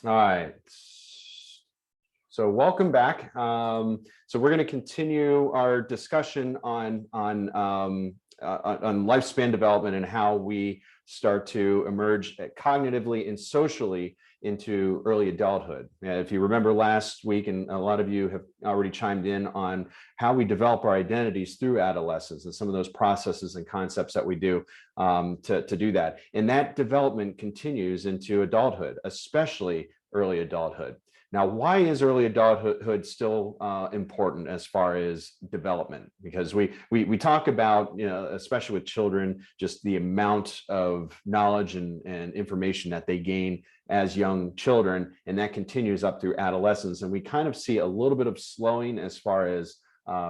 All right. So welcome back. So we're going to continue our discussion on lifespan development and how we start to emerge cognitively and socially into early adulthood. If you remember last week, and a lot of you have already chimed in on how we develop our identities through adolescence and some of those processes and concepts that we do to do that. And that development continues into adulthood, especially early adulthood. Now, why is early adulthood still important as far as development? Because we talk about, especially with children, just the amount of knowledge and information that they gain as young children, and that continues up through adolescence. And we kind of see a little bit of slowing as far as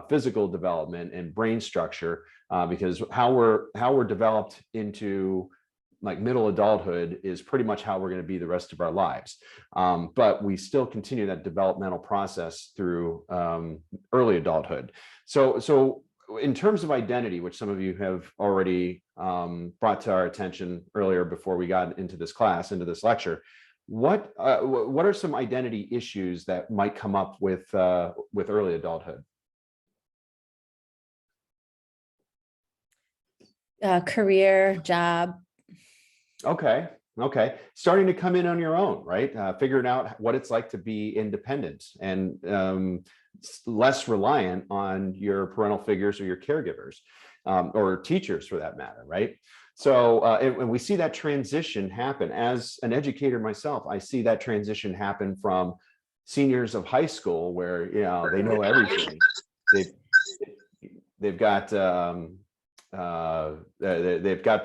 physical development and brain structure, because how we're developed into like middle adulthood is pretty much how we're going to be the rest of our lives. But we still continue that developmental process through early adulthood. So in terms of identity, which some of you have already brought to our attention earlier before we got into this class, into this lecture, what are some identity issues that might come up with early adulthood? Career, job. Okay. Starting to come in on your own, right? Figuring out what it's like to be independent and less reliant on your parental figures or your caregivers or teachers for that matter, right? So and we see that transition happen. As an educator myself, I see that transition happen from seniors of high school where, they know everything. They've got the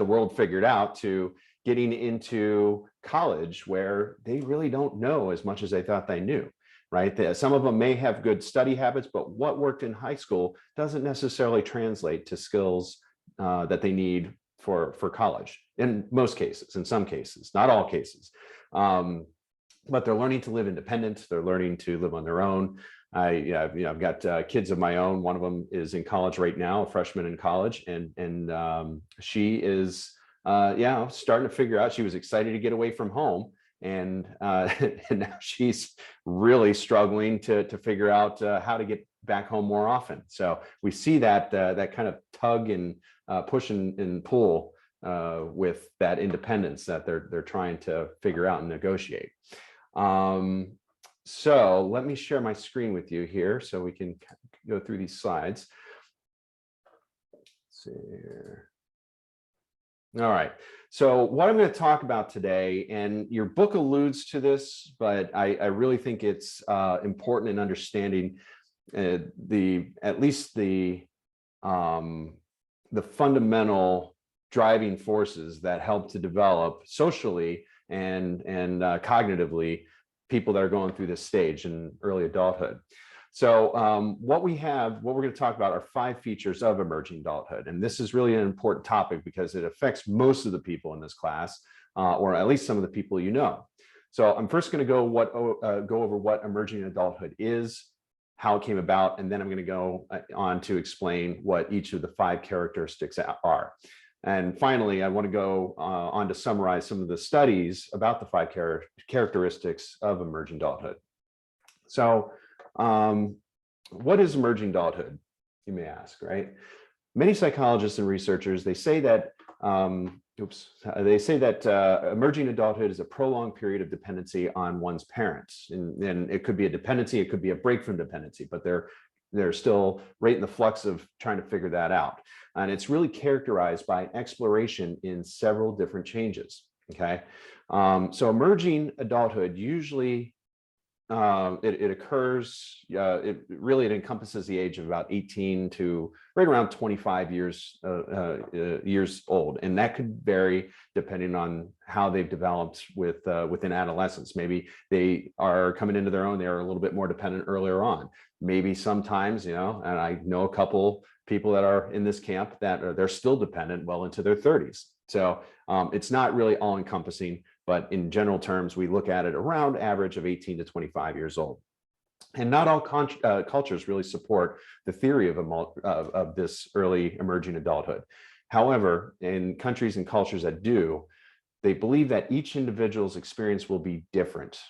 world figured out, to getting into college where they really don't know as much as they thought they knew, right? Some of them may have good study habits, but what worked in high school doesn't necessarily translate to skills that they need for college in most cases, in some cases, not all cases. But they're learning to live independent. They're learning to live on their own. I've got kids of my own. One of them is in college right now, a freshman in college, and she is starting to figure out. She was excited to get away from home, and now she's really struggling to figure out how to get back home more often. So we see that kind of tug and push and pull with that independence that they're trying to figure out and negotiate. So let me share my screen with you here so we can go through these slides. Let's see here. All right. So what I'm going to talk about today, and your book alludes to this, but I really think it's important in understanding at least the fundamental driving forces that help to develop socially and cognitively people that are going through this stage in early adulthood. So what we're going to talk about are 5 features of emerging adulthood. And this is really an important topic because it affects most of the people in this class, or at least some of the people you know. So I'm first going to go over what emerging adulthood is, how it came about, and then I'm going to go on to explain what each of the 5 characteristics are. And finally, I want to go on to summarize some of the studies about the 5 characteristics of emerging adulthood. So what is emerging adulthood, you may ask, right? Many psychologists and researchers, they say that emerging adulthood is a prolonged period of dependency on one's parents. And it could be a dependency, it could be a break from dependency, but they're still right in the flux of trying to figure that out. And it's really characterized by exploration in several different changes, okay? So emerging adulthood usually, it occurs, it encompasses the age of about 18 to right around 25 years old. And that could vary depending on how they've developed within adolescence. Maybe they are coming into their own, they're a little bit more dependent earlier on. Maybe sometimes, and I know a couple people that are in this camp that they're still dependent well into their 30s. So it's not really all encompassing, but in general terms, we look at it around average of 18 to 25 years old. And not all cultures really support the theory of this early emerging adulthood. However, in countries and cultures that do, they believe that each individual's experience will be different.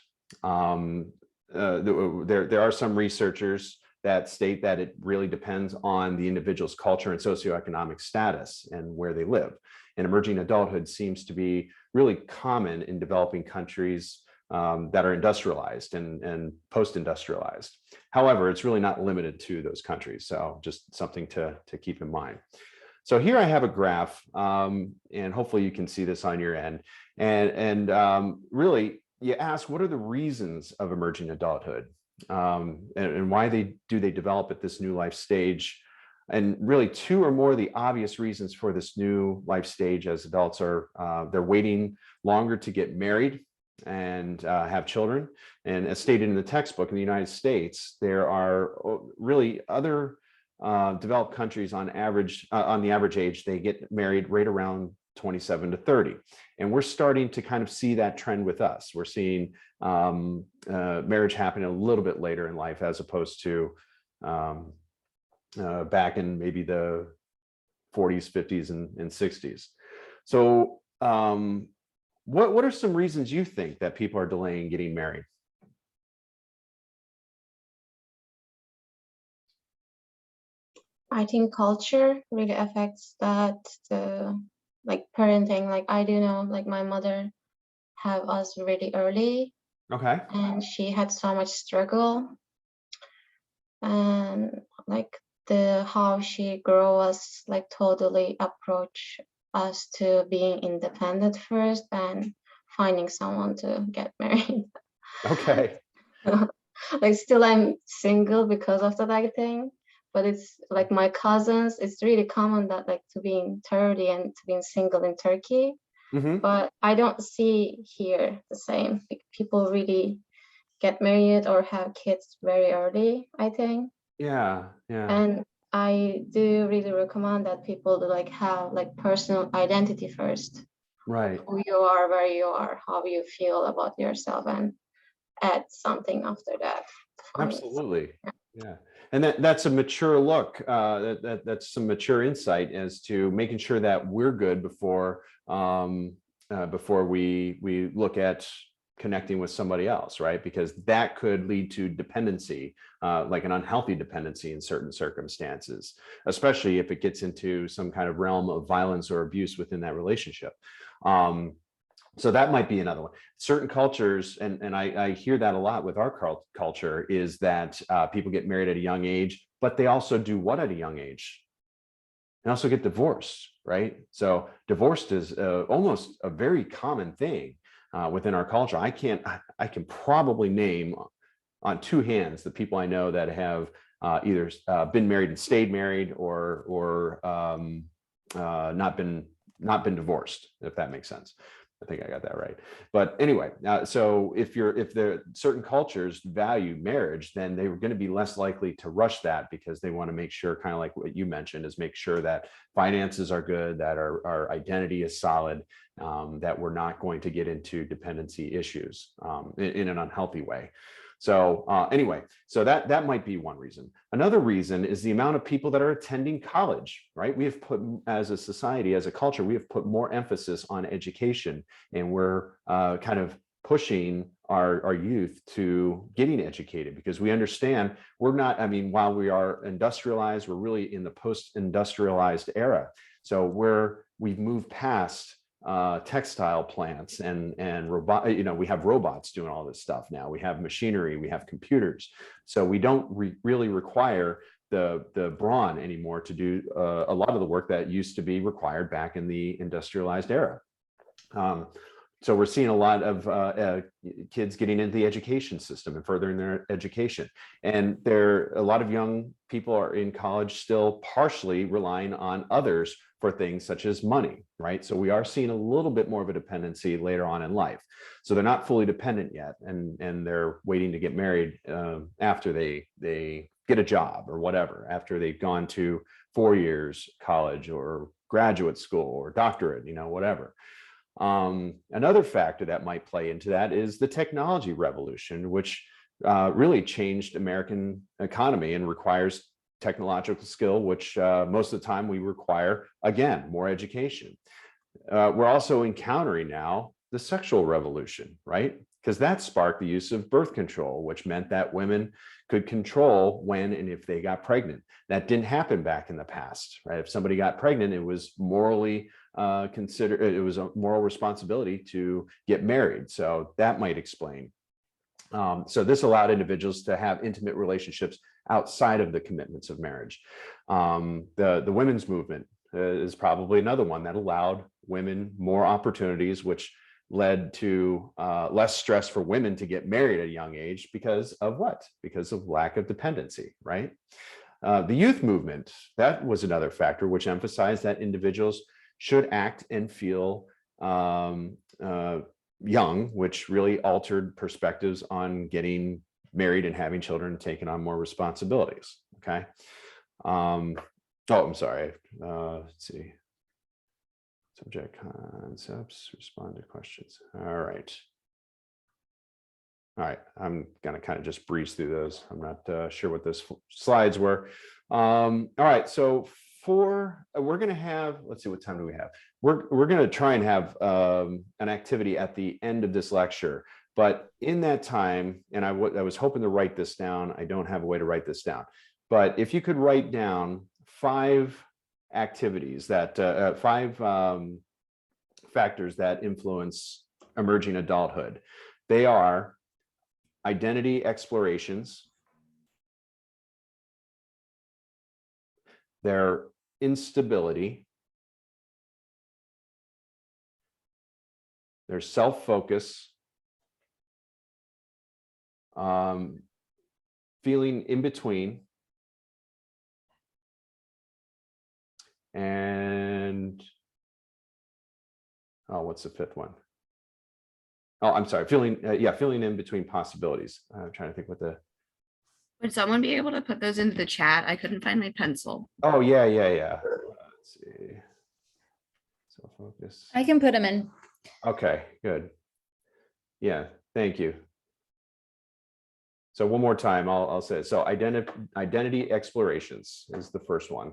There are some researchers that state that it really depends on the individual's culture and socioeconomic status and where they live. And emerging adulthood seems to be really common in developing countries that are industrialized and post-industrialized. However, it's really not limited to those countries. So just something to keep in mind. So here I have a graph, and hopefully you can see this on your end. And really, you ask, what are the reasons of emerging adulthood, and why do they develop at this new life stage? And really, two or more of the obvious reasons for this new life stage as adults are they're waiting longer to get married and have children. And as stated in the textbook, in the United States, there are really other developed countries on the average age, they get married right around 27 to 30. And we're starting to kind of see that trend with us. We're seeing marriage happening a little bit later in life as opposed to back in maybe the 40s, 50s, and 60s. So what are some reasons you think that people are delaying getting married? I think culture really affects that. Like parenting, like I do know, like my mother have us really early. Okay. And she had so much struggle, and like how she grew us, like totally approach us to being independent first and finding someone to get married. Okay. Like still I'm single because of that, I think. But it's like my cousins, it's really common that like to being 30 and to being single in Turkey. Mm-hmm. But I don't see here the same. Like, people really get married or have kids very early, I think. Yeah. And I do really recommend that people do like have like personal identity first. Right. Who you are, where you are, how you feel about yourself, and add something after that. Absolutely. Yeah. And that's a mature look. That's some mature insight as to making sure that we're good before we look at connecting with somebody else, right? Because that could lead to dependency, like an unhealthy dependency in certain circumstances, especially if it gets into some kind of realm of violence or abuse within that relationship. So that might be another one. Certain cultures, and I hear that a lot with our culture, is that people get married at a young age, but they also do what at a young age? And also get divorced, right? So divorced is almost a very common thing within our culture. I can probably name on two hands the people I know that have either been married and stayed married, or not been divorced, if that makes sense. I think I got that right. But anyway, so if the certain cultures value marriage, then they're going to be less likely to rush that, because they want to make sure, kind of like what you mentioned, is make sure that finances are good, that our identity is solid, that we're not going to get into dependency issues in an unhealthy way. So anyway, so that might be one reason. Another reason is the amount of people that are attending college, right? We have put, as a society, as a culture, we have put more emphasis on education, and we're kind of pushing our youth to getting educated, because we understand we're not, I mean, while we are industrialized, we're really in the post-industrialized era. So we've moved past textile plants and robot, we have robots doing all this stuff now. We have machinery, we have computers. So we don't really require the brawn anymore to do a lot of the work that used to be required back in the industrialized era. So we're seeing a lot of kids getting into the education system and furthering their education. And a lot of young people are in college still partially relying on others for things such as money, right? So we are seeing a little bit more of a dependency later on in life. So they're not fully dependent yet, and they're waiting to get married after they get a job or whatever, after they've gone to 4 years college or graduate school or doctorate, whatever. Another factor that might play into that is the technology revolution, which really changed American economy and requires technological skill, which most of the time we require, again, more education. We're also encountering now the sexual revolution, right? Because that sparked the use of birth control, which meant that women could control when and if they got pregnant. That didn't happen back in the past, right? If somebody got pregnant, it was morally considered, it was a moral responsibility to get married. So that might explain. So this allowed individuals to have intimate relationships outside of the commitments of marriage. The women's movement is probably another one that allowed women more opportunities, which led to less stress for women to get married at a young age because of what? Because of lack of dependency, right? The youth movement, that was another factor which emphasized that individuals should act and feel young, which really altered perspectives on getting married and having children and taking on more responsibilities. Okay. Oh, I'm sorry. Let's see. Subject concepts, respond to questions. All right. All right. I'm going to kind of just breeze through those. I'm not sure what those slides were. All right. So we're going to have, let's see, what time do we have? We're going to try and have an activity at the end of this lecture. But in that time, and I was hoping to write this down. I don't have a way to write this down. But if you could write down 5 activities that 5 factors that influence emerging adulthood. They are identity explorations, their instability, their self-focus, feeling in between, and what's the 5th one? Oh, I'm sorry, feeling in between possibilities. I'm trying to think what the. Would someone be able to put those into the chat? I couldn't find my pencil. Oh, yeah. Let's see. Self-focus. I can put them in. Okay, good. Yeah, thank you. So one more time, I'll say it. So identity explorations is the first one.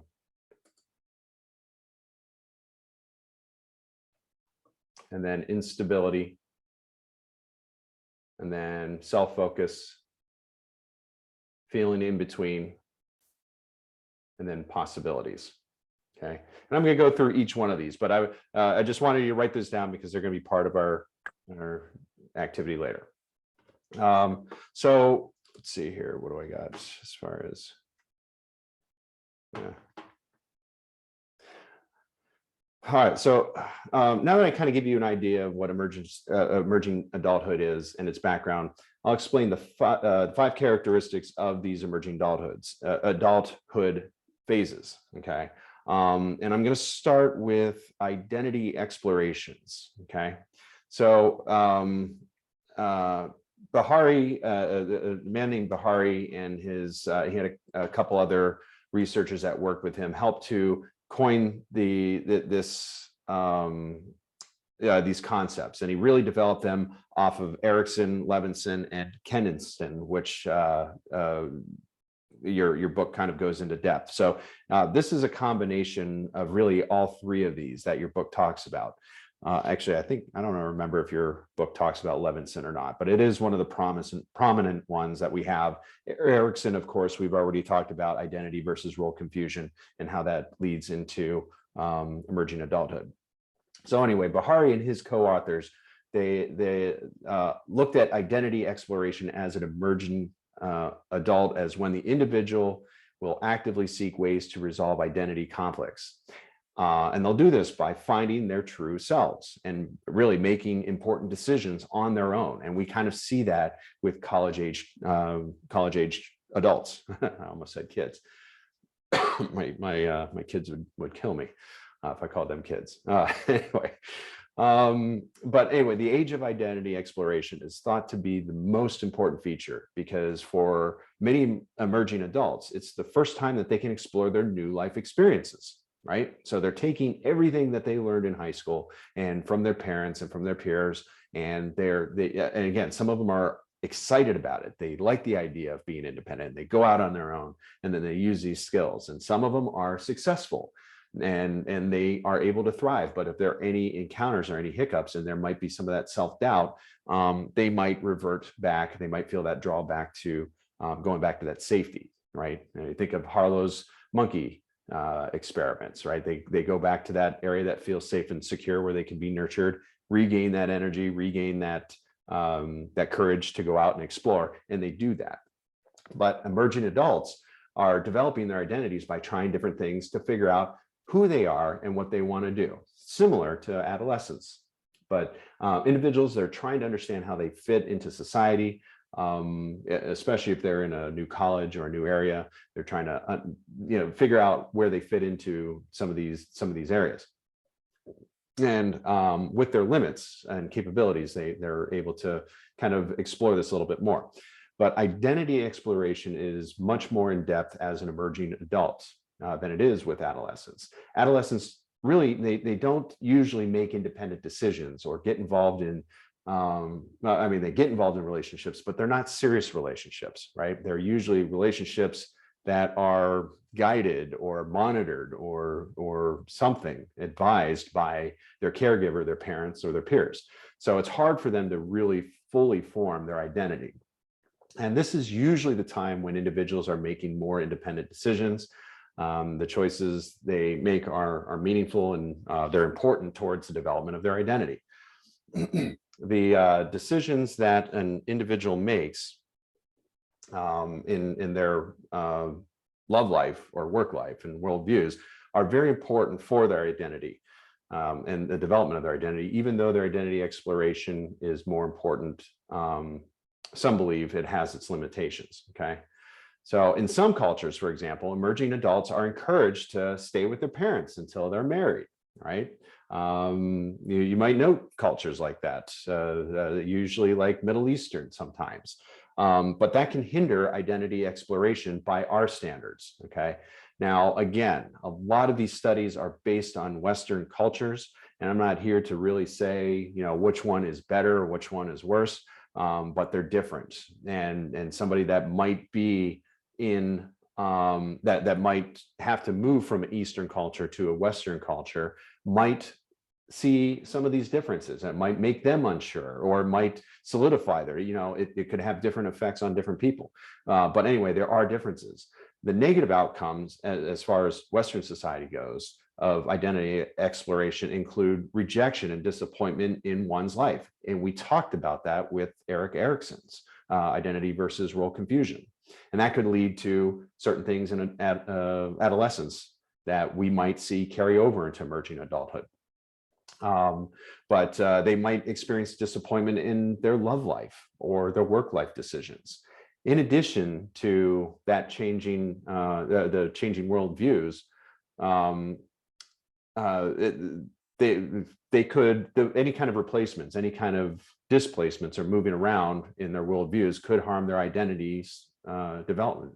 And then instability. And then self-focus, feeling in between, and then possibilities. Okay, and I'm going to go through each one of these, but I just wanted you to write this down because they're going to be part of our activity later. So let's see here. What do I got as far as? Yeah. All right. So now that I kind of give you an idea of what emerging adulthood is and its background, I'll explain the 5 characteristics of these emerging adulthood phases. Okay. And I'm going to start with identity explorations. Okay. So Bahari, a man named Bahari, and he had a couple other researchers that worked with him, helped to coin these concepts, and he really developed them off of Erickson, Levinson, and Kennison, which your book kind of goes into depth. So this is a combination of really all 3 of these that your book talks about. Actually, I don't remember if your book talks about Levinson or not, but it is one of the prominent ones that we have. Erickson, of course, we've already talked about identity versus role confusion and how that leads into emerging adulthood. So anyway, Bahari and his co-authors, they looked at identity exploration as an emerging adult as when the individual will actively seek ways to resolve identity conflicts. And they'll do this by finding their true selves and really making important decisions on their own. And we kind of see that with college-age adults. I almost said kids. my kids would kill me if I called them kids. Anyway, but anyway, the age of identity exploration is thought to be the most important feature because for many emerging adults, it's the first time that they can explore their new life experiences. Right. So they're taking everything that they learned in high school and from their parents and from their peers. And and again, some of them are excited about it. They like the idea of being independent. They go out on their own and then they use these skills. And some of them are successful. and they are able to thrive. But if there are any encounters or any hiccups, and there might be some of that self-doubt, they might revert back. They might feel that drawback to going back to that safety, right? And you think of Harlow's monkey experiments, right? They go back to that area that feels safe and secure, where they can be nurtured, regain that energy, regain that that courage to go out and explore, and they do that. But emerging adults are developing their identities by trying different things to figure out who they are and what they want to do, similar to adolescents. But individuals, they're trying to understand how they fit into society, especially if they're in a new college or a new area. They're trying to figure out where they fit into some of these areas. And with their limits and capabilities, they're able to kind of explore this a little bit more. But identity exploration is much more in depth as an emerging adult than it is with adolescents. Adolescents really, they don't usually make independent decisions or get involved in, they get involved in relationships, but they're not serious relationships, right? They're usually relationships that are guided or monitored or something, advised by their caregiver, their parents, or their peers. So it's hard for them to really fully form their identity. And this is usually the time when individuals are making more independent decisions. The choices they make are meaningful, and they're important towards the development of their identity. The decisions that an individual makes in their love life or work life and worldviews are very important for their identity and the development of their identity, even though their identity exploration is more important. Some believe it has its limitations, okay? So in some cultures, for example, emerging adults are encouraged to stay with their parents until they're married, right? You might know cultures like that, usually like Middle Eastern sometimes. But that can hinder identity exploration by our standards, okay? Now, again, a lot of these studies are based on Western cultures, and I'm not here to really say, which one is better or which one is worse, but they're different. And somebody that might be in, that might have to move from an Eastern culture to a Western culture might see some of these differences. It might make them unsure, or it might solidify their, it could have different effects on different people. But anyway, there are differences. The negative outcomes, as far as Western society goes, of identity exploration include rejection and disappointment in one's life. And we talked about that with Eric Erickson's identity versus role confusion. And that could lead to certain things in adolescence that we might see carry over into emerging adulthood. But they might experience disappointment in their love life or their work life decisions. In addition to that changing, the changing worldviews, they could, any kind of replacements, any kind of displacements or moving around in their worldviews could harm their identity's development.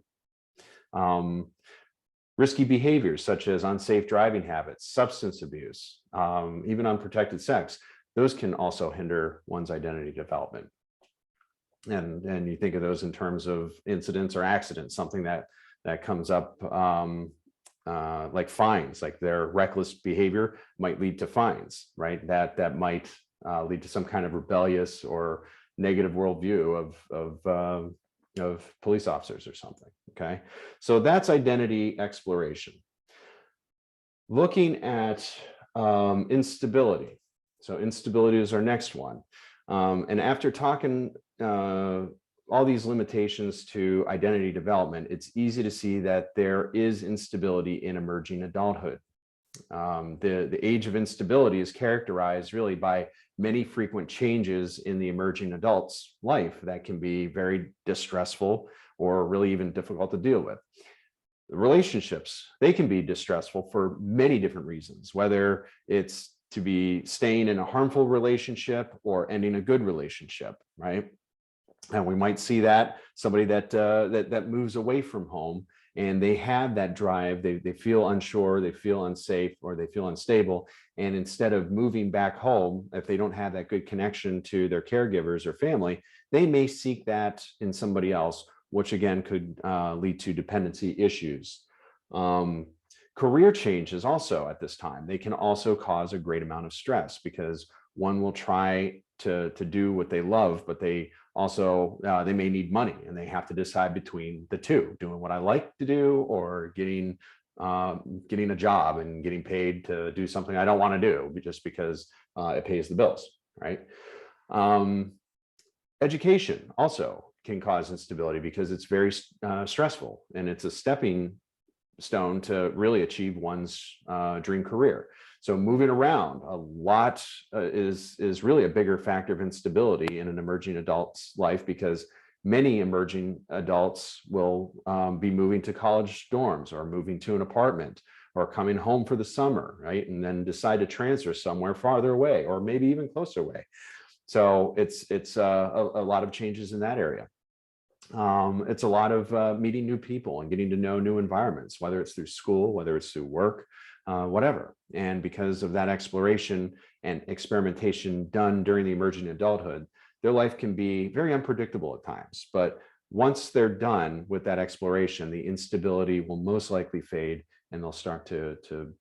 Risky behaviors such as unsafe driving habits, substance abuse, even unprotected sex, those can also hinder one's identity development. And you think of those in terms of incidents or accidents, something that comes up like fines, like their reckless behavior might lead to fines, right? That might lead to some kind of rebellious or negative worldview of police officers or something, okay? So that's identity exploration. Looking at instability. So instability is our next one. And after talking all these limitations to identity development, it's easy to see that there is instability in emerging adulthood. The age of instability is characterized really by many frequent changes in the emerging adult's life that can be very distressful or really even difficult to deal with. Relationships, they can be distressful for many different reasons, whether it's to be staying in a harmful relationship or ending a good relationship, right? And we might see that somebody that moves away from home and they have that drive, they feel unsure, they feel unsafe, or they feel unstable. And instead of moving back home, if they don't have that good connection to their caregivers or family, they may seek that in somebody else, which again could lead to dependency issues. Career changes also at this time, they can also cause a great amount of stress because one will try to do what they love, but they also they may need money and they have to decide between the two, doing what I like to do or getting a job and getting paid to do something I don't want to do just because it pays the bills, right? Education also can cause instability because it's very stressful and it's a stepping stone to really achieve one's dream career. So moving around a lot is really a bigger factor of instability in an emerging adult's life, because many emerging adults will be moving to college dorms or moving to an apartment or coming home for the summer, right? And then decide to transfer somewhere farther away or maybe even closer away. So it's a lot of changes in that area. It's a lot of meeting new people and getting to know new environments, whether it's through school, whether it's through work, whatever. And because of that exploration and experimentation done during the emerging adulthood, their life can be very unpredictable at times. But once they're done with that exploration, the instability will most likely fade and they'll start to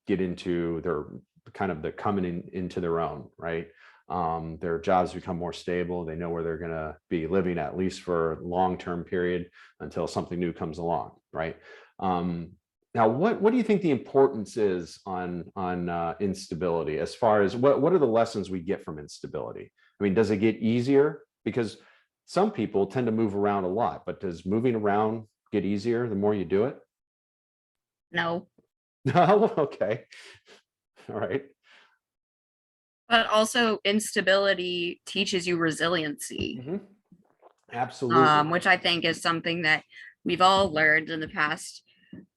get into their kind of the coming into their own, right? Their jobs become more stable. They know where they're going to be living, at least for a long-term period until something new comes along, right? Now, what do you think the importance is on instability, as far as what are the lessons we get from instability? I mean, does it get easier? Because some people tend to move around a lot, but does moving around get easier the more you do it? No. No, okay, all right. But also instability teaches you resiliency, Absolutely. which I think is something that we've all learned in the past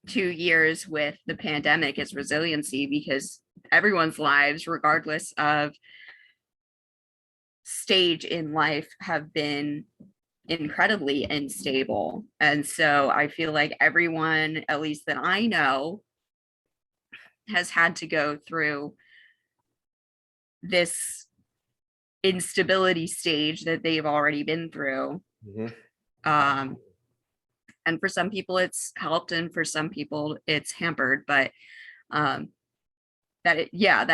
2 years with the pandemic, is resiliency, because everyone's lives, regardless of stage in life, have been incredibly unstable. And so I feel like everyone, at least that I know, has had to go through this instability stage that they've already been through. And for some people it's helped and for some people it's hampered, but that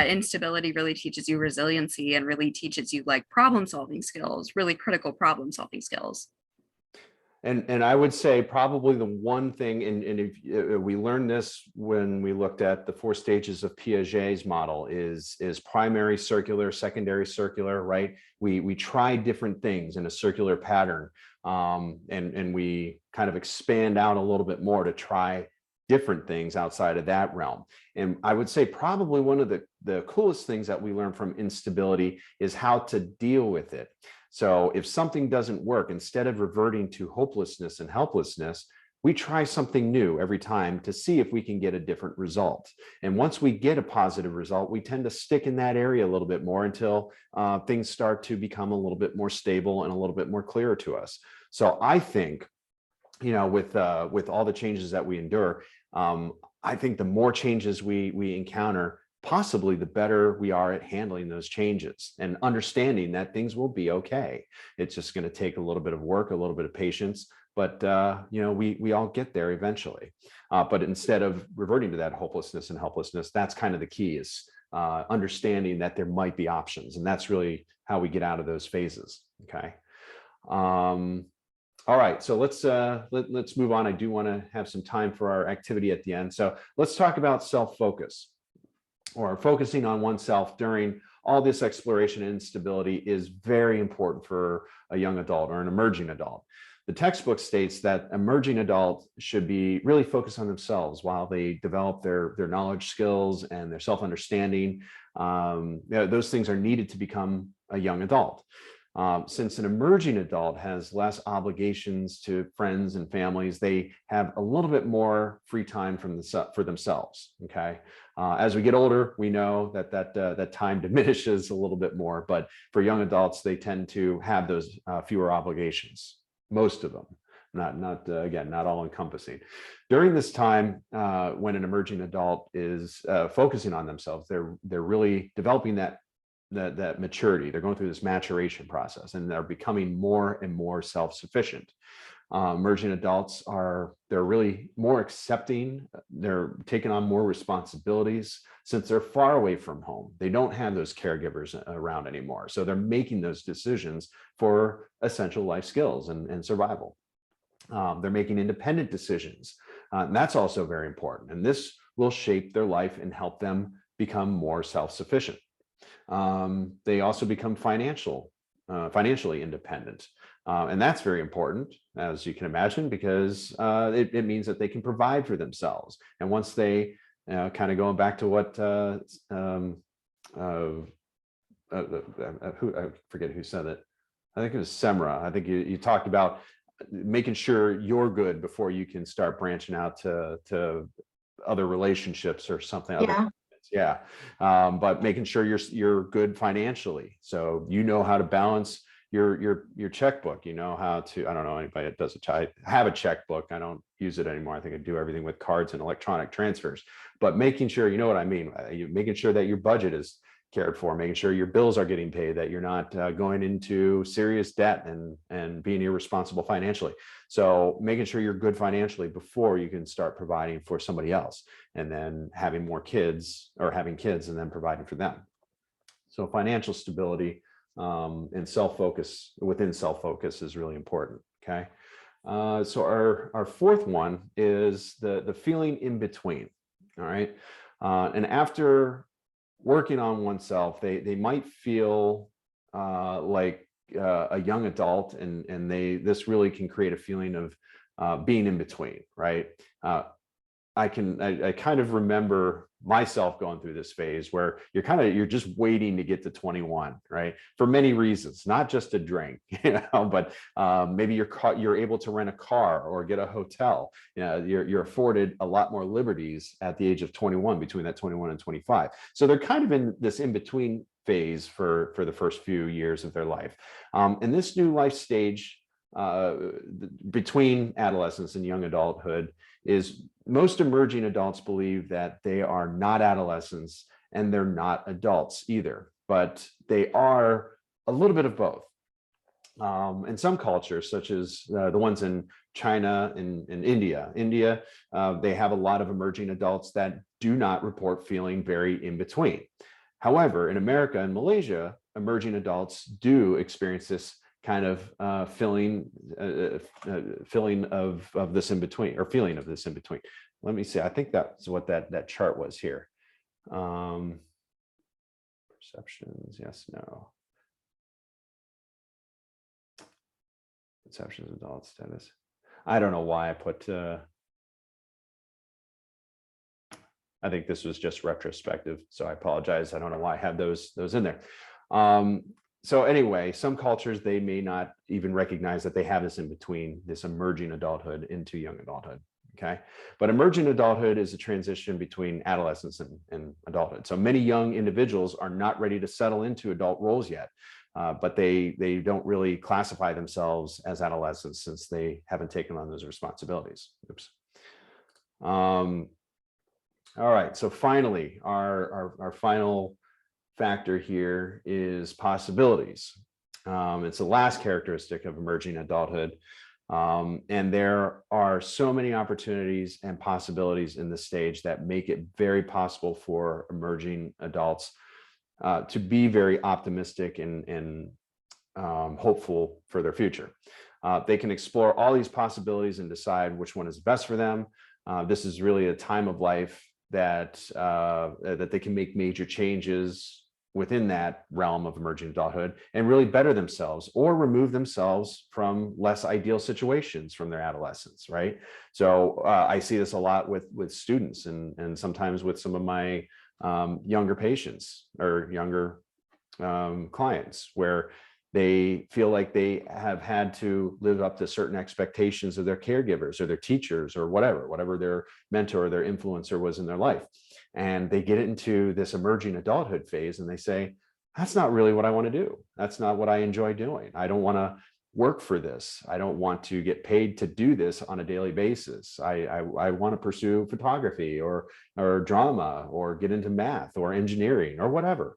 instability really teaches you resiliency and really teaches you like problem solving skills, really critical problem solving skills. And I would say probably the one thing, and if we learned this when we looked at the 4 stages of Piaget's model, is primary circular, secondary circular, right? We try different things in a circular pattern, and we kind of expand out a little bit more to try different things outside of that realm. And I would say probably one of the coolest things that we learn from instability is how to deal with it. So if something doesn't work, instead of reverting to hopelessness and helplessness, we try something new every time to see if we can get a different result. And once we get a positive result, we tend to stick in that area a little bit more until things start to become a little bit more stable and a little bit more clear to us. So I think, with all the changes that we endure, I think the more changes we encounter, possibly the better we are at handling those changes and understanding that things will be okay. It's just going to take a little bit of work, a little bit of patience, but we all get there eventually. But instead of reverting to that hopelessness and helplessness, that's kind of the key, is understanding that there might be options, and that's really how we get out of those phases. Okay. All right, so let's move on. I do want to have some time for our activity at the end. So let's talk about self-focus, or focusing on oneself during all this exploration and instability is very important for a young adult or an emerging adult. The textbook states that emerging adults should be really focused on themselves while they develop their knowledge, skills, and their self-understanding. Those things are needed to become a young adult. Since an emerging adult has less obligations to friends and families, they have a little bit more free time for themselves. Okay. As we get older, we know that time diminishes a little bit more, but for young adults, they tend to have those fewer obligations, most of them, not all encompassing. During this time, when an emerging adult is focusing on themselves, they're really developing that maturity. They're going through this maturation process and they're becoming more and more self-sufficient. Emerging adults they're really more accepting. They're taking on more responsibilities since they're far away from home. They don't have those caregivers around anymore. So they're making those decisions for essential life skills and survival. They're making independent decisions. And that's also very important. And this will shape their life and help them become more self-sufficient. They also become financially independent. And that's very important, as you can imagine, because it means that they can provide for themselves. And once they, kind of going back to what, I forget who said it. I think it was Semra. I think you talked about making sure you're good before you can start branching out to other relationships or something. Yeah. But making sure you're good financially, so you know how to balance your checkbook. You know how to, I don't know anybody that does I have a checkbook. I don't use it anymore. I think I do everything with cards and electronic transfers. But making sure, you know what I mean, making sure that your budget is cared for, making sure your bills are getting paid, that you're not going into serious debt and being irresponsible financially. So making sure you're good financially before you can start providing for somebody else, and then having more kids or having kids and then providing for them. So financial stability and self-focus within Selffocus is really important. Okay. So our fourth one is the feeling in between. All right. And after working on oneself, they might feel like a young adult, and this really can create a feeling of being in between, right? I kind of remember myself going through this phase where you're just waiting to get to 21, right? For many reasons, not just to drink, but maybe you're able to rent a car or get a hotel. You're afforded a lot more liberties at the age of 21, between that 21 and 25. So they're kind of in this in-between phase for the first few years of their life. And this new life stage between adolescence and young adulthood is, most emerging adults believe that they are not adolescents and they're not adults either, but they are a little bit of both. In some cultures, such as the ones in China and India, they have a lot of emerging adults that do not report feeling very in between. However, in America and Malaysia, emerging adults do experience this kind of feeling of this in between, or feeling of this in between. Let me see. I think that's what that chart was here. Perceptions, yes, no. Perceptions, adult status. I don't know why I put. I think this was just retrospective, so I apologize. I don't know why I have those in there. So anyway, some cultures, they may not even recognize that they have this in between, this emerging adulthood into young adulthood. Okay. But emerging adulthood is a transition between adolescence and adulthood. So many young individuals are not ready to settle into adult roles yet, but they don't really classify themselves as adolescents since they haven't taken on those responsibilities. Oops. All right. So finally, our final factor here is possibilities. It's the last characteristic of emerging adulthood. And there are so many opportunities and possibilities in this stage that make it very possible for emerging adults to be very optimistic and hopeful for their future. They can explore all these possibilities and decide which one is best for them. This is really a time of life that they can make major changes within that realm of emerging adulthood and really better themselves or remove themselves from less ideal situations from their adolescence, right? So I see this a lot with students and sometimes with some of my younger patients or younger clients, where they feel like they have had to live up to certain expectations of their caregivers or their teachers or whatever their mentor or their influencer was in their life. And they get into this emerging adulthood phase and they say, that's not really what I want to do. That's not what I enjoy doing. I don't want to work for this. I don't want to get paid to do this on a daily basis. I want to pursue photography or drama or get into math or engineering or whatever.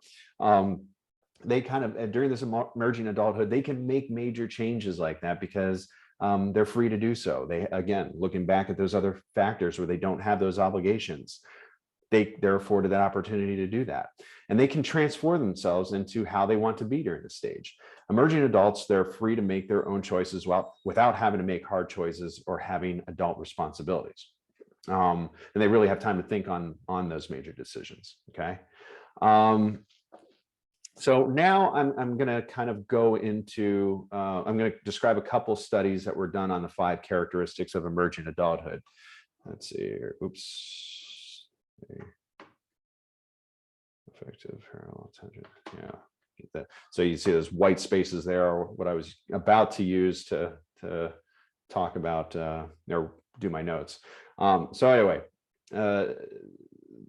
They kind of, during this emerging adulthood, they can make major changes like that because they're free to do so. They, again, looking back at those other factors where they don't have those obligations, they're afforded that opportunity to do that. And they can transform themselves into how they want to be during the stage. Emerging adults, they're free to make their own choices without having to make hard choices or having adult responsibilities. And they really have time to think on those major decisions, okay? So now I'm going to kind of go into, I'm going to describe a couple studies that were done on the 5 characteristics of emerging adulthood. Let's see here. Oops. Effective parallel tangent. Yeah. Get that. So you see those white spaces there are what I was about to use to talk about or do my notes. So anyway,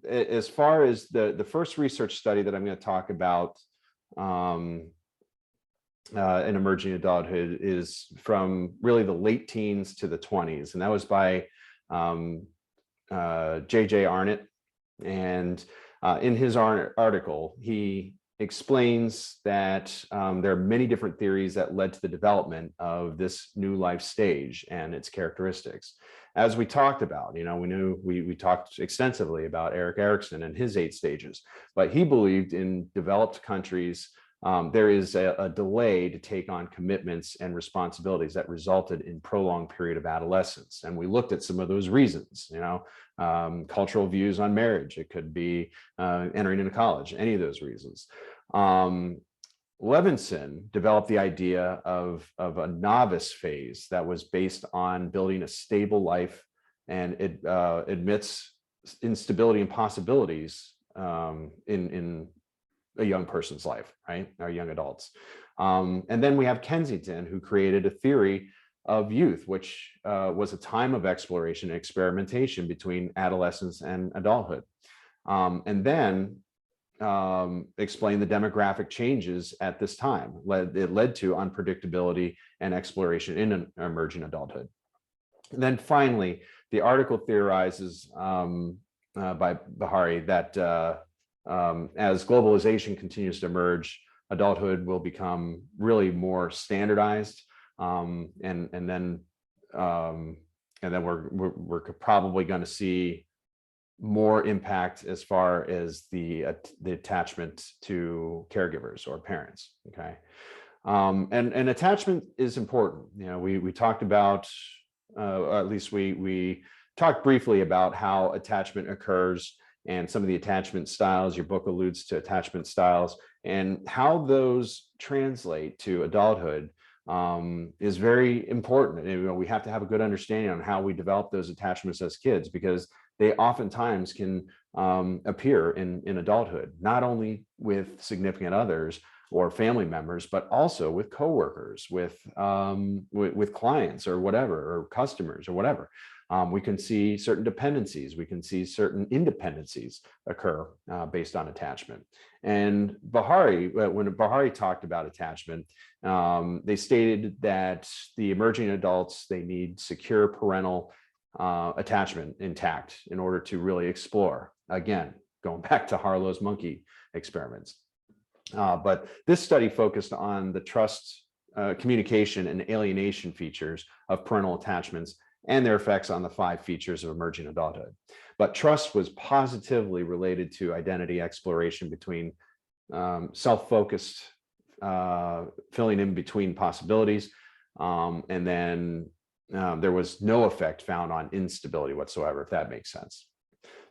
as far as the first research study that I'm going to talk about in emerging adulthood is from really the late teens to the 20s, and that was by J.J. Arnot. And in his article, he explains that there are many different theories that led to the development of this new life stage and its characteristics. As we talked about, we talked extensively about Erik Erikson and his 8 stages, but he believed in developed countries, there is a delay to take on commitments and responsibilities that resulted in prolonged period of adolescence. And we looked at some of those reasons, cultural views on marriage. It could be entering into college, any of those reasons. Levinson developed the idea of a novice phase that was based on building a stable life, and it admits instability and possibilities in a young person's life, right? Our young adults. And then we have Kensington, who created a theory of youth, which was a time of exploration and experimentation between adolescence and adulthood. And then explain the demographic changes at this time. It led to unpredictability and exploration in an emerging adulthood. And then finally, the article theorizes by Bahari that as globalization continues to emerge, adulthood will become really more standardized, and then we're probably going to see more impact as far as the attachment to caregivers or parents. Okay, and attachment is important. We talked about, or at least we talked briefly about how attachment occurs and some of the attachment styles. Your book alludes to attachment styles, and how those translate to adulthood is very important. And, we have to have a good understanding on how we develop those attachments as kids, because they oftentimes can appear in adulthood, not only with significant others or family members, but also with coworkers, with clients or whatever, or customers or whatever. We can see certain dependencies, we can see certain independencies occur based on attachment. And Bahari, when Bahari talked about attachment, they stated that the emerging adults, they need secure parental attachment intact in order to really explore. Again, going back to Harlow's monkey experiments. But this study focused on the trust, communication, and alienation features of parental attachments and their effects on the 5 features of emerging adulthood. But trust was positively related to identity exploration between self-focused, filling in between possibilities, and then there was no effect found on instability whatsoever, if that makes sense.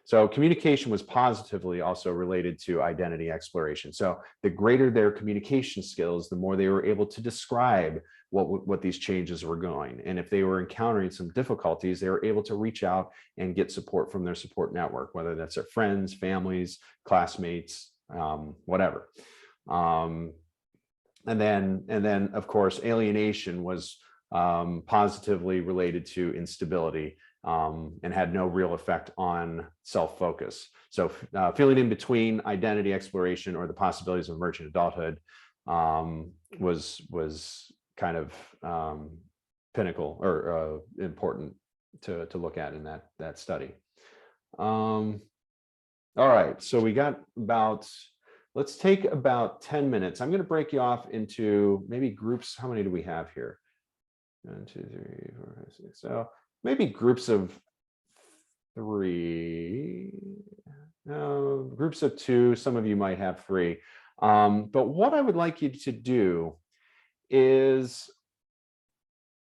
So communication was positively also related to identity exploration. So the greater their communication skills, the more they were able to describe what these changes were going. And if they were encountering some difficulties, they were able to reach out and get support from their support network, whether that's their friends, families, classmates, whatever. And then of course, alienation was positively related to instability, and had no real effect on self-focus. So feeling in between identity exploration or the possibilities of emerging adulthood was kind of pinnacle or important to look at in that study. All right, so we got about, let's take about 10 minutes. I'm going to break you off into maybe groups. How many do we have here? 1, 2, 3, 4, 5, 6. So maybe groups of 3, groups of 2. Some of you might have 3. But what I would like you to do is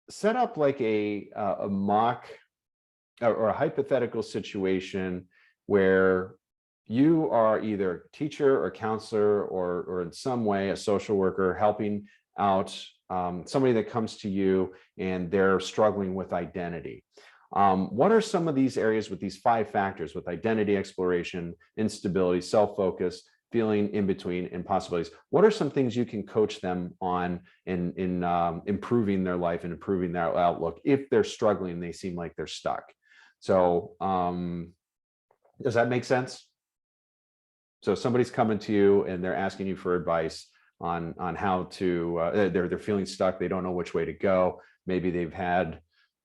set up like a mock or a hypothetical situation where you are either teacher or counselor or in some way a social worker helping out somebody that comes to you and they're struggling with identity. What are some of these areas with these 5 factors, with identity exploration, instability, self-focus, feeling in between, and possibilities? What are some things you can coach them on in improving their life and improving their outlook if they're struggling, they seem like they're stuck? So does that make sense? So somebody's coming to you and they're asking you for advice on how to, they're feeling stuck. They don't know which way to go. Maybe they've had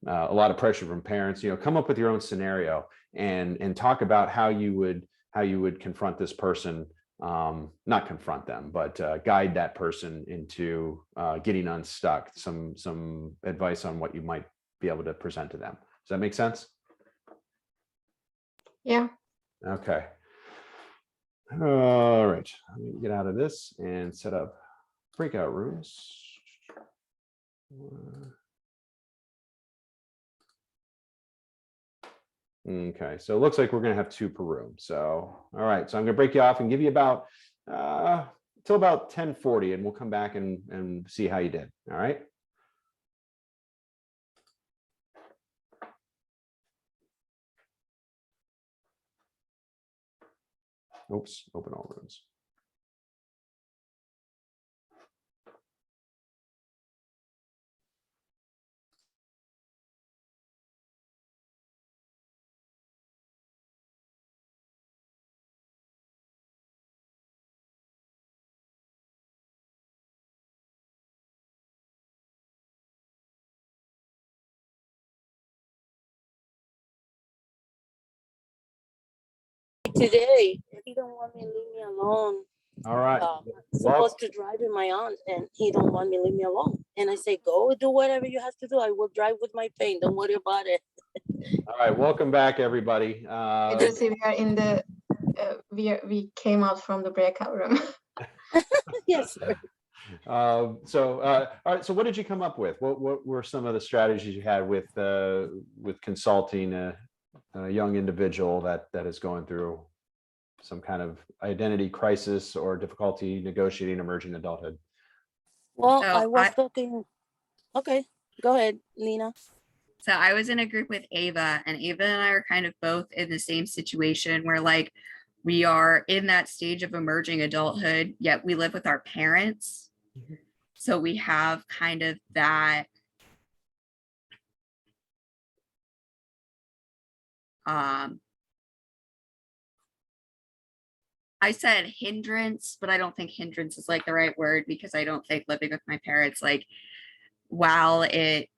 a lot of pressure from parents. Come up with your own scenario and talk about how you would confront this person. Not confront them, but guide that person into getting unstuck. Some advice on what you might be able to present to them. Does that make sense? Yeah. Okay. All right. Let me get out of this and set up breakout rooms. Okay, so it looks like we're going to have 2 per room. So, all right. So I'm going to break you off and give you about till about 10:40, and we'll come back and see how you did. All right. Oops, open all rooms. Today, he don't want me to leave me alone. All right. I'm supposed to drive with my aunt, and he don't want me to leave me alone. And I say, go do whatever you have to do. I will drive with my pain. Don't worry about it. All right. Welcome back, everybody. I just see we are in the we came out from the breakout room. Yes. All right. So what did you come up with? What were some of the strategies you had with consulting a young individual that is going through some kind of identity crisis or difficulty negotiating emerging adulthood? Well, So I was talking. Okay, go ahead, Lena. So I was in a group with Ava, and Ava and I are kind of both in the same situation where like we are in that stage of emerging adulthood, yet we live with our parents. Mhm. So we have kind of that I said hindrance, but I don't think hindrance is like the right word, because I don't think living with my parents, like, while it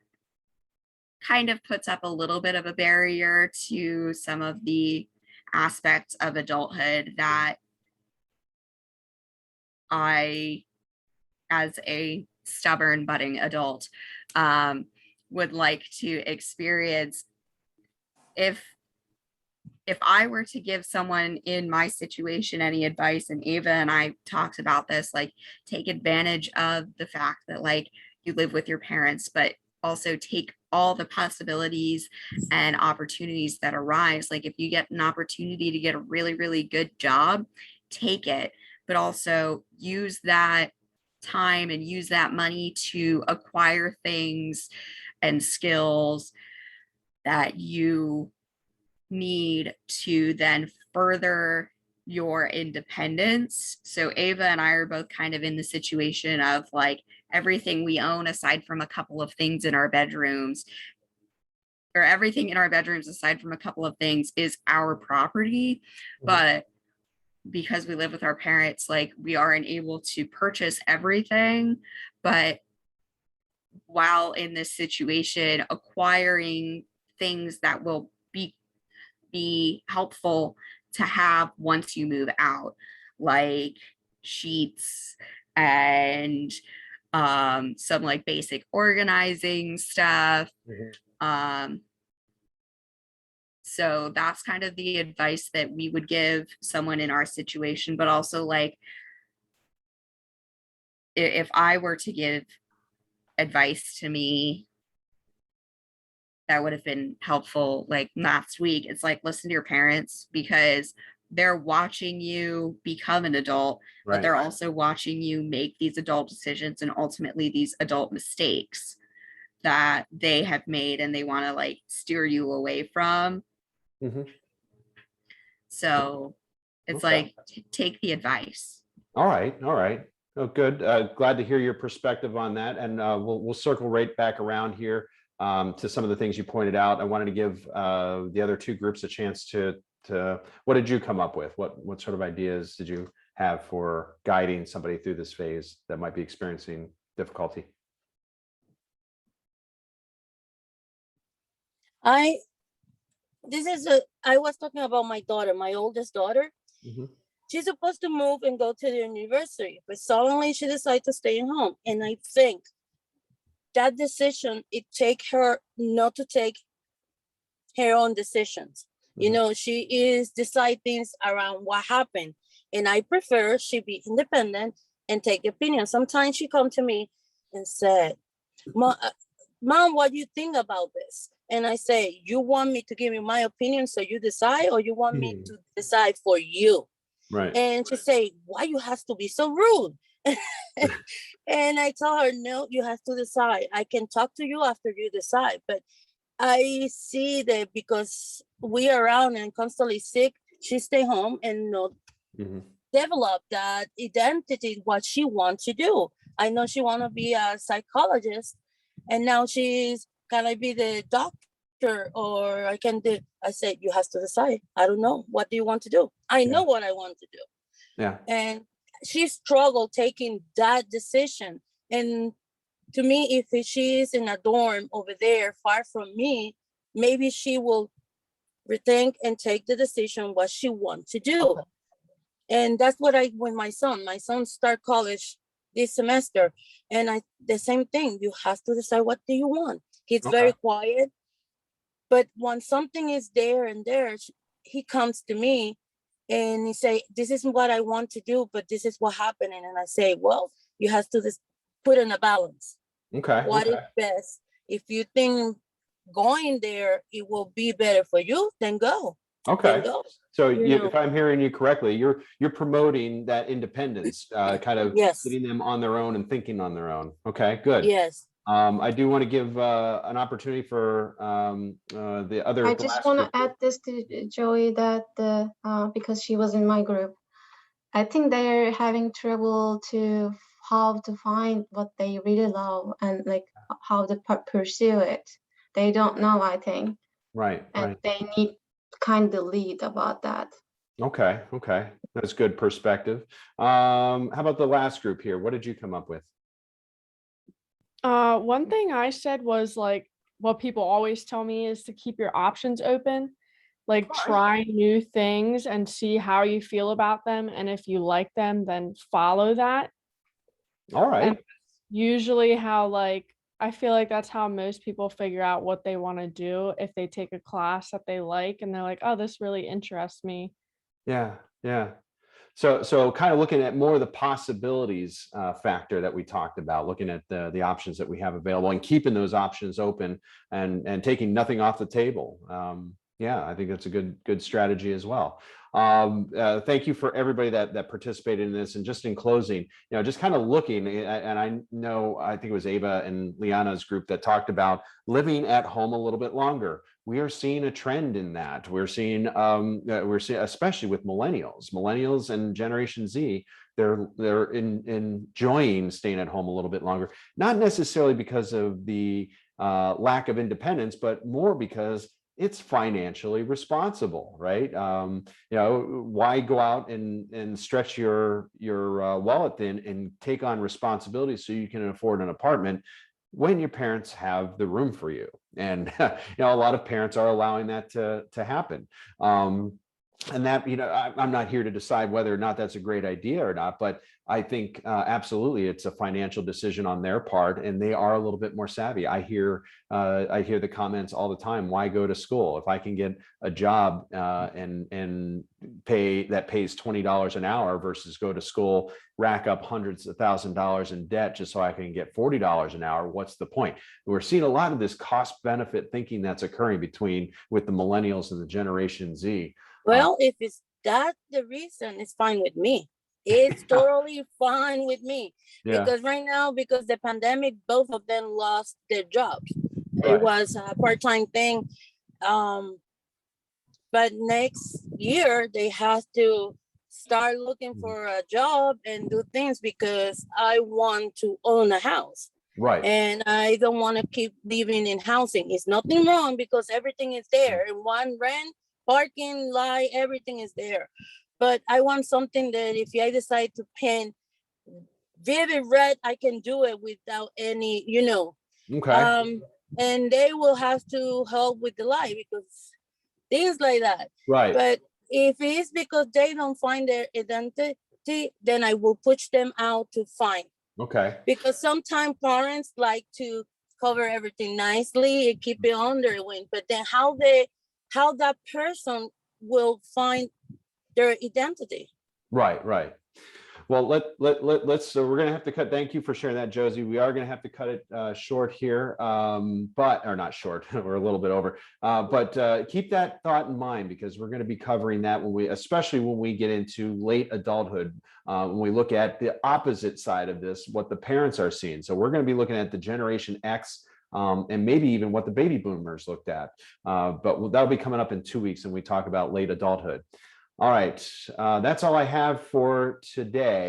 kind of puts up a little bit of a barrier to some of the aspects of adulthood that I, as a stubborn budding adult, would like to experience. If I were to give someone in my situation any advice, and Ava and I talked about this, like, take advantage of the fact that like you live with your parents, but also take all the possibilities and opportunities that arise. Like if you get an opportunity to get a really, really good job, take it, but also use that time and use that money to acquire things and skills that you need to then further your independence. So Ava and I are both kind of in the situation of like everything we own aside from a couple of things in our bedrooms, or everything in our bedrooms aside from a couple of things, is our property. But because we live with our parents, like we aren't able to purchase everything. But while in this situation, acquiring things that will be helpful to have once you move out, like sheets and some like basic organizing stuff. So that's kind of the advice that we would give someone in our situation, but also like if I were to give advice to me that would have been helpful like last week, it's like listen to your parents, because they're watching you become an adult, but they're also watching you make these adult decisions and ultimately these adult mistakes that they have made and they want to like steer you away from. So it's like take the advice. All right. Oh, good. Glad to hear your perspective on that, and we'll circle right back around here to some of the things you pointed out. I wanted to give the other two groups a chance to what did you come up with? What sort of ideas did you have for guiding somebody through this phase that might be experiencing difficulty? I was talking about my daughter, my oldest daughter. She's supposed to move and go to the university, but suddenly she decided to stay at home. And I think that decision, it take her not to take her own decisions. You know, she is decide things around what happened. And I prefer she be independent and take opinion. Sometimes she come to me and said, Mom, what do you think about this? And I say, you want me to give you my opinion so you decide, or you want me to decide for you? Right. And she say, why you have to be so rude? And I tell her, no, you have to decide. I can talk to you after you decide. But I see that because we are around and constantly sick, she stay home and develop that identity, what she wants to do. I know she want to be a psychologist, and now she's gonna be the doctor, or I said, you have to decide. I don't know. What do you want to do? I know what I want to do. Yeah. And she struggled taking that decision. And to me, if she is in a dorm over there far from me, maybe she will rethink and take the decision what she wants to do. And that's what I with my son start college this semester, and the same thing, you have to decide what do you want. He's very quiet, but when something is there and there, he comes to me and he say, this is what I want to do, but this is what happened. And I say, well, you have to just put in a balance. What is best? If you think going there, it will be better for you, then go. Okay. Then go. So if I'm hearing you correctly, you're promoting that independence, kind of getting them on their own and thinking on their own. Okay, good. Yes. I do want to give an opportunity for the other. I just want to add this to Joey that because she was in my group, I think they're having trouble to how to find what they really love and like how to pursue it. They don't know, I think. Right. And they need kind of lead about that. Okay. That's good perspective. How about the last group here? What did you come up with? One thing I said was like what people always tell me is to keep your options open, like try new things and see how you feel about them. And if you like them, then follow that. All right. And usually how I feel like that's how most people figure out what they want to do if they take a class that they like and they're like, oh, this really interests me. Yeah. So kind of looking at more of the possibilities factor that we talked about, looking at the options that we have available and keeping those options open and taking nothing off the table. I think that's a good strategy as well. Thank you for everybody that participated in this. And just in closing, just kind of looking, and I think it was Ava and Liana's group that talked about living at home a little bit longer. We are seeing a trend in that. We're seeing, especially with millennials and Generation Z, they're enjoying staying at home a little bit longer, not necessarily because of the lack of independence, but more because it's financially responsible, right? Why go out and stretch your wallet thin and take on responsibilities so you can afford an apartment when your parents have the room for you? And a lot of parents are allowing that to happen. And that, I'm not here to decide whether or not that's a great idea or not, but I think absolutely it's a financial decision on their part, and they are a little bit more savvy. I hear the comments all the time. Why go to school if I can get a job and pays $20 an hour versus go to school, rack up hundreds of $1,000s in debt just so I can get $40 an hour? What's the point? We're seeing a lot of this cost benefit thinking that's occurring with the millennials and the Generation Z. Well, if it's that the reason, it's fine with me. It's totally fine with me. Yeah. Because right now, because the pandemic, both of them lost their jobs. Right. It was a part-time thing. But next year, they have to start looking for a job and do things because I want to own a house. Right. And I don't want to keep living in housing. It's nothing wrong because everything is there. In one rent, parking lot, everything is there. But I want something that if I decide to paint vivid red, I can do it without any, Okay. and they will have to help with the light because things like that. Right. But if it's because they don't find their identity, then I will push them out to find. Okay. Because sometimes parents like to cover everything nicely and keep it on their wing, but then how that person will find their identity. Right. Well, so we're going to have to cut. Thank you for sharing that, Josie. We are going to have to cut it short here, or not short, we're a little bit over, but keep that thought in mind because we're going to be covering that especially when we get into late adulthood, when we look at the opposite side of this, what the parents are seeing. So we're going to be looking at the Generation X, and maybe even what the baby boomers looked at. But that'll be coming up in 2 weeks when we talk about late adulthood. All right, that's all I have for today.